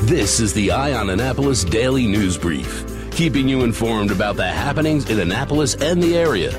This is the Eye on Annapolis Daily News Brief, keeping you informed about the happenings in Annapolis and the area.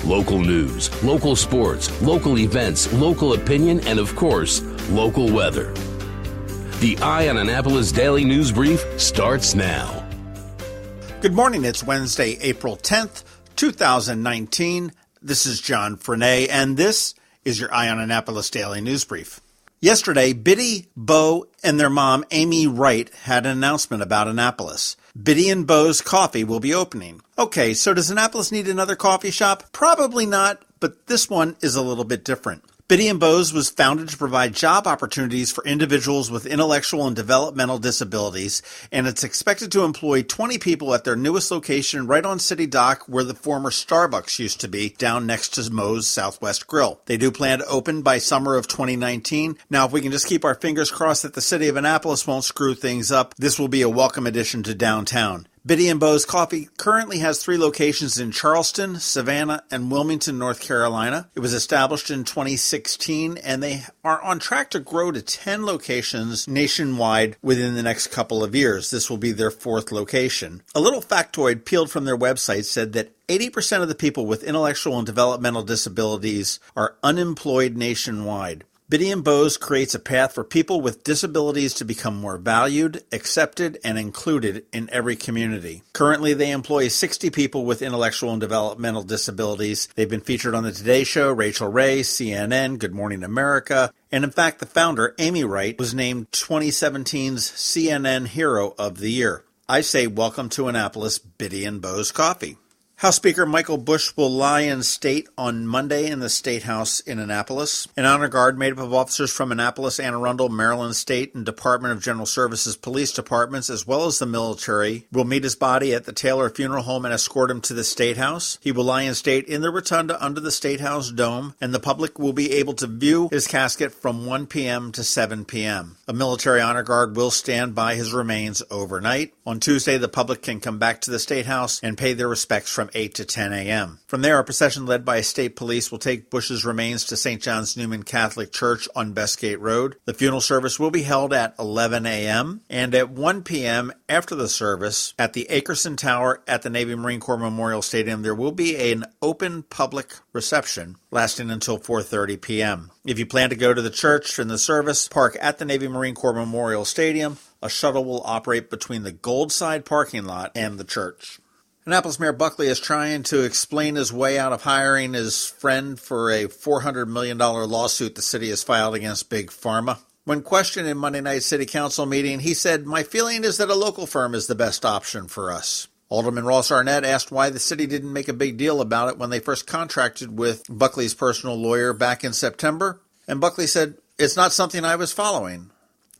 Local news, local sports, local events, local opinion, and of course, local weather. The Eye on Annapolis Daily News Brief starts now. Good morning. It's Wednesday, April 10th, 2019. This is John Frenaye, and this is your Eye on Annapolis Daily News Brief. Yesterday, Biddy, Beau, and their mom, Amy Wright, had an announcement about Annapolis. Biddy and Beau's Coffee will be opening. Okay, so does Annapolis need another coffee shop? Probably not, but this one is a little bit different. Biddy and Beau's was founded to provide job opportunities for individuals with intellectual and developmental disabilities, and it's expected to employ 20 people at their newest location right on City Dock where the former Starbucks used to be, down next to Moe's Southwest Grill. They do plan to open by summer of 2019. Now, if we can just keep our fingers crossed that the city of Annapolis won't screw things up, this will be a welcome addition to downtown. Biddy and Beau's Coffee currently has 3 locations in Charleston, Savannah, and Wilmington, North Carolina. It was established in 2016, and they are on track to grow to 10 locations nationwide within the next couple of years. This will be their 4th location. A little factoid peeled from their website said that 80% of the people with intellectual and developmental disabilities are unemployed nationwide. Biddy and Beau's creates a path for people with disabilities to become more valued, accepted, and included in every community. Currently, they employ 60 people with intellectual and developmental disabilities. They've been featured on The Today Show, Rachel Ray, CNN, Good Morning America, and in fact, the founder, Amy Wright, was named 2017's CNN Hero of the Year. I say welcome to Annapolis, Biddy and Beau's Coffee. House Speaker Michael Busch will lie in state on Monday in the State House in Annapolis. An honor guard made up of officers from Annapolis, Anne Arundel, Maryland State, and Department of General Services police departments, as well as the military, will meet his body at the Taylor Funeral Home and escort him to the State House. He will lie in state in the rotunda under the State House dome, and the public will be able to view his casket from 1 p.m. to 7 p.m. A military honor guard will stand by his remains overnight. On Tuesday, the public can come back to the State House and pay their respects from 8 to 10 a.m. From there, a procession led by state police will take Bush's remains to St. John's Newman Catholic Church on Bestgate Road. The funeral service will be held at 11 a.m. and at 1 p.m. after the service at the Akerson Tower at the Navy Marine Corps Memorial Stadium, there will be an open public reception lasting until 4:30 p.m. If you plan to go to the church and the service, park at the Navy Marine Corps Memorial Stadium. A shuttle will operate between the Goldside parking lot and the church. Annapolis Mayor Buckley is trying to explain his way out of hiring his friend for a $400 million lawsuit the city has filed against Big Pharma. When questioned in Monday night's City Council meeting, he said, "My feeling is that a local firm is the best option for us." Alderman Ross Arnett asked why the city didn't make a big deal about it when they first contracted with Buckley's personal lawyer back in September. And Buckley said, "It's not something I was following."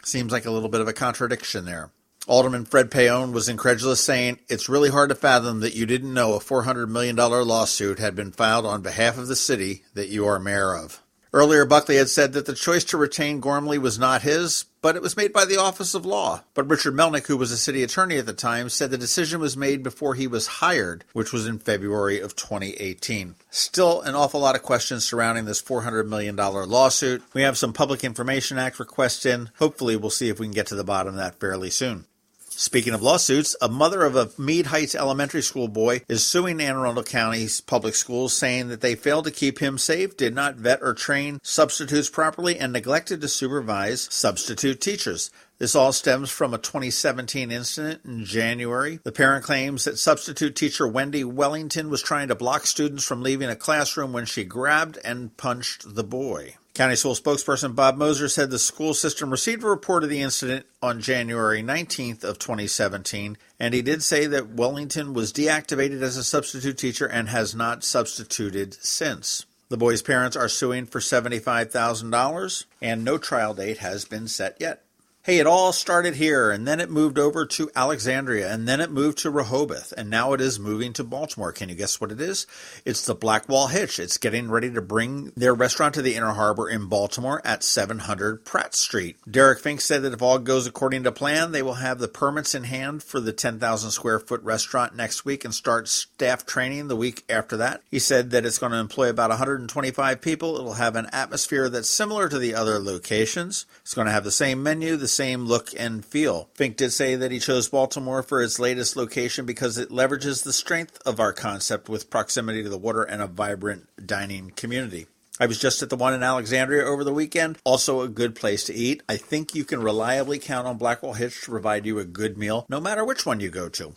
Seems like a little bit of a contradiction there. Alderman Fred Paone was incredulous, saying, "It's really hard to fathom that you didn't know a $400 million lawsuit had been filed on behalf of the city that you are mayor of." Earlier, Buckley had said that the choice to retain Gormley was not his, but it was made by the Office of Law. But Richard Melnick, who was a city attorney at the time, said the decision was made before he was hired, which was in February of 2018. Still an awful lot of questions surrounding this $400 million lawsuit. We have some Public Information Act requests in. Hopefully, we'll see if we can get to the bottom of that fairly soon. Speaking of lawsuits, a mother of a Meade Heights elementary school boy is suing Anne Arundel County's public schools, saying that they failed to keep him safe, did not vet or train substitutes properly, and neglected to supervise substitute teachers. This all stems from a 2017 incident in January. The parent claims that substitute teacher Wendy Wellington was trying to block students from leaving a classroom when she grabbed and punched the boy. County School spokesperson Bob Moser said the school system received a report of the incident on January 19th of 2017, and he did say that Wellington was deactivated as a substitute teacher and has not substituted since. The boy's parents are suing for $75,000, and no trial date has been set yet. Hey, it all started here, and then it moved over to Alexandria, and then it moved to Rehoboth, and now it is moving to Baltimore. Can you guess what it is? It's the Blackwall Hitch. It's getting ready to bring their restaurant to the Inner Harbor in Baltimore at 700 Pratt Street. Derek Fink said that if all goes according to plan, they will have the permits in hand for the 10,000 square foot restaurant next week and start staff training the week after that. He said that it's going to employ about 125 people. It'll have an atmosphere that's similar to the other locations. It's going to have the same menu, the same look and feel. Fink did say that he chose Baltimore for its latest location because it leverages the strength of our concept with proximity to the water and a vibrant dining community. I was just at the one in Alexandria over the weekend. Also a good place to eat. I think you can reliably count on Blackwall Hitch to provide you a good meal, no matter which one you go to.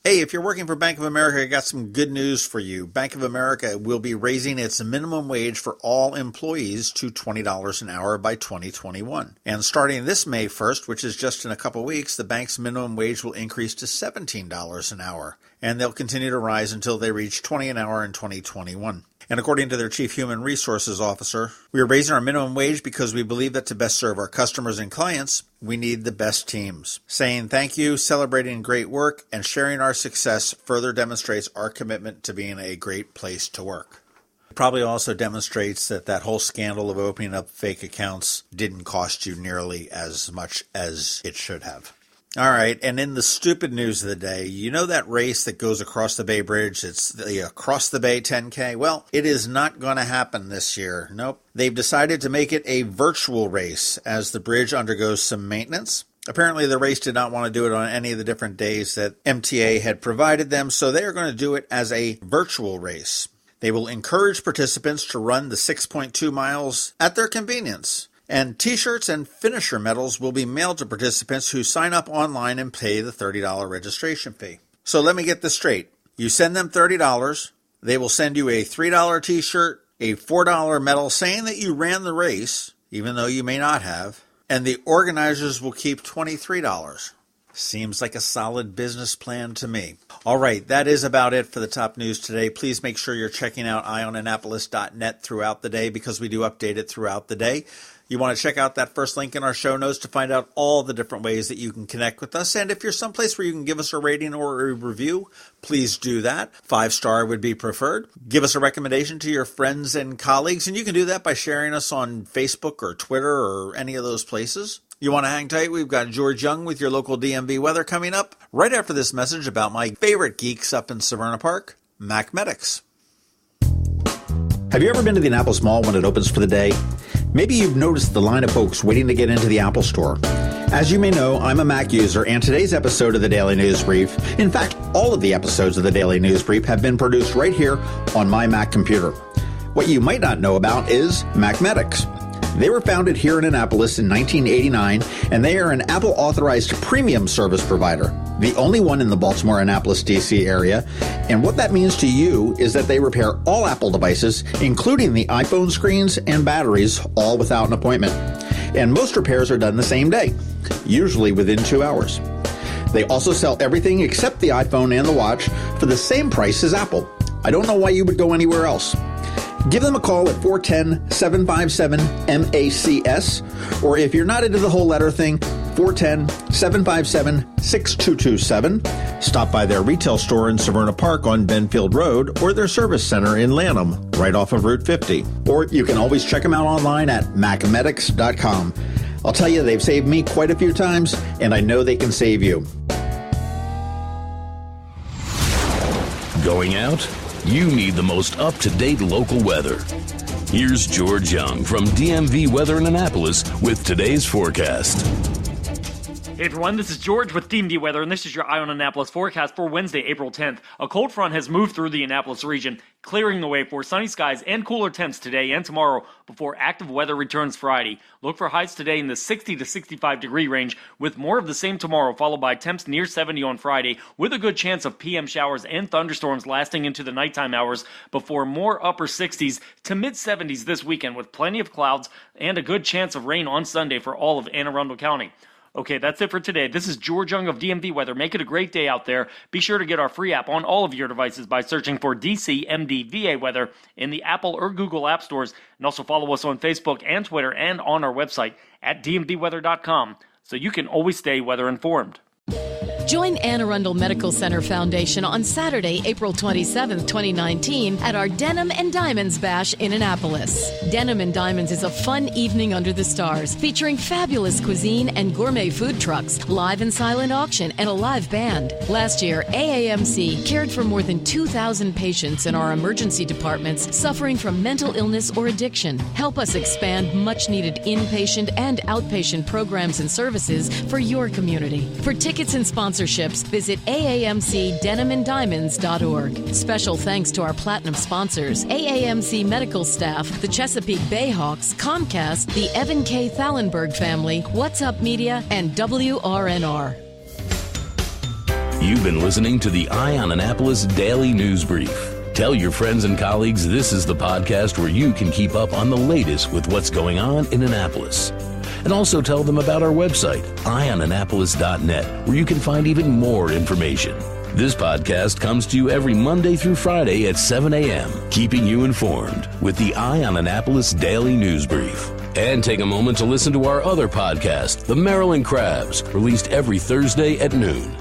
Hey, if you're working for Bank of America, I got some good news for you. Bank of America will be raising its minimum wage for all employees to $20 an hour by 2021. And starting this May 1st, which is just in a couple weeks, the bank's minimum wage will increase to $17 an hour. And they'll continue to rise until they reach $20 an hour in 2021. And according to their Chief Human Resources Officer, we are raising our minimum wage because we believe that to best serve our customers and clients, we need the best teams. Saying thank you, celebrating great work, and sharing our success further demonstrates our commitment to being a great place to work. It probably also demonstrates that whole scandal of opening up fake accounts didn't cost you nearly as much as it should have. All right, and in the stupid news of the day, you know that race that goes across the Bay Bridge? It's the Across the Bay 10K. Well, it is not going to happen this year. Nope. They've decided to make it a virtual race as the bridge undergoes some maintenance. Apparently, the race did not want to do it on any of the different days that MTA had provided them, so they are going to do it as a virtual race. They will encourage participants to run the 6.2 miles at their convenience. And T-shirts and finisher medals will be mailed to participants who sign up online and pay the $30 registration fee. So let me get this straight. You send them $30, they will send you a $3 T-shirt, a $4 medal saying that you ran the race, even though you may not have, and the organizers will keep $23. Seems like a solid business plan to me. All right, that is about it for the top news today. Please make sure you're checking out eyeonannapolis.net throughout the day because we do update it throughout the day. You want to check out that first link in our show notes to find out all the different ways that you can connect with us. And if you're someplace where you can give us a rating or a review, please do that. 5-star would be preferred. Give us a recommendation to your friends and colleagues, and you can do that by sharing us on Facebook or Twitter or any of those places. You want to hang tight? We've got George Young with your local DMV weather coming up right after this message about my favorite geeks up in Severna Park, Macmedics. Have you ever been to the Annapolis Mall when it opens for the day? Maybe you've noticed the line of folks waiting to get into the Apple Store. As you may know, I'm a Mac user, and today's episode of the Daily News Brief, in fact, all of the episodes of the Daily News Brief have been produced right here on my Mac computer. What you might not know about is Macmedics. They were founded here in Annapolis in 1989, and they are an Apple-authorized premium service provider, the only one in the Baltimore-Annapolis, D.C. area. And what that means to you is that they repair all Apple devices, including the iPhone screens and batteries, all without an appointment. And most repairs are done the same day, usually within 2 hours. They also sell everything except the iPhone and the watch for the same price as Apple. I don't know why you would go anywhere else. Give them a call at 410-757-MACS, or if you're not into the whole letter thing, 410-757-6227. Stop by their retail store in Severna Park on Benfield Road, or their service center in Lanham, right off of Route 50. Or you can always check them out online at macmedics.com. I'll tell you, they've saved me quite a few times, and I know they can save you. Going out? You need the most up-to-date local weather. Here's George Young from DMV Weather in Annapolis with today's forecast. Hey everyone, this is George with DMV Weather, and this is your Eye on Annapolis forecast for Wednesday, April 10th. A cold front has moved through the Annapolis region, clearing the way for sunny skies and cooler temps today and tomorrow before active weather returns Friday. Look for highs today in the 60 to 65 degree range, with more of the same tomorrow, followed by temps near 70 on Friday, with a good chance of PM showers and thunderstorms lasting into the nighttime hours before more upper 60s to mid 70s this weekend, with plenty of clouds and a good chance of rain on Sunday for all of Anne Arundel County. Okay, that's it for today. This is George Young of DMV Weather. Make it a great day out there. Be sure to get our free app on all of your devices by searching for DCMDVA Weather in the Apple or Google App Stores. And also follow us on Facebook and Twitter and on our website at dmvweather.com so you can always stay weather informed. Join Anne Arundel Medical Center Foundation on Saturday, April 27th, 2019 at our Denim and Diamonds Bash in Annapolis. Denim and Diamonds is a fun evening under the stars featuring fabulous cuisine and gourmet food trucks, live and silent auction, and a live band. Last year, AAMC cared for more than 2,000 patients in our emergency departments suffering from mental illness or addiction. Help us expand much-needed inpatient and outpatient programs and services for your community. For tickets and sponsorships, visit aamcdenimanddiamonds.org. Special thanks to our platinum sponsors, AAMC medical staff, the Chesapeake Bayhawks, Comcast, the Evan K. Thallenberg family, What's Up Media, and WRNR. You've been listening to the Eye on Annapolis Daily News Brief. Tell your friends and colleagues this is the podcast where you can keep up on the latest with what's going on in Annapolis. And also tell them about our website, eyeonannapolis.net, where you can find even more information. This podcast comes to you every Monday through Friday at 7 a.m., keeping you informed with the Eye on Annapolis Daily News Brief. And take a moment to listen to our other podcast, The Maryland Crabs, released every Thursday at noon.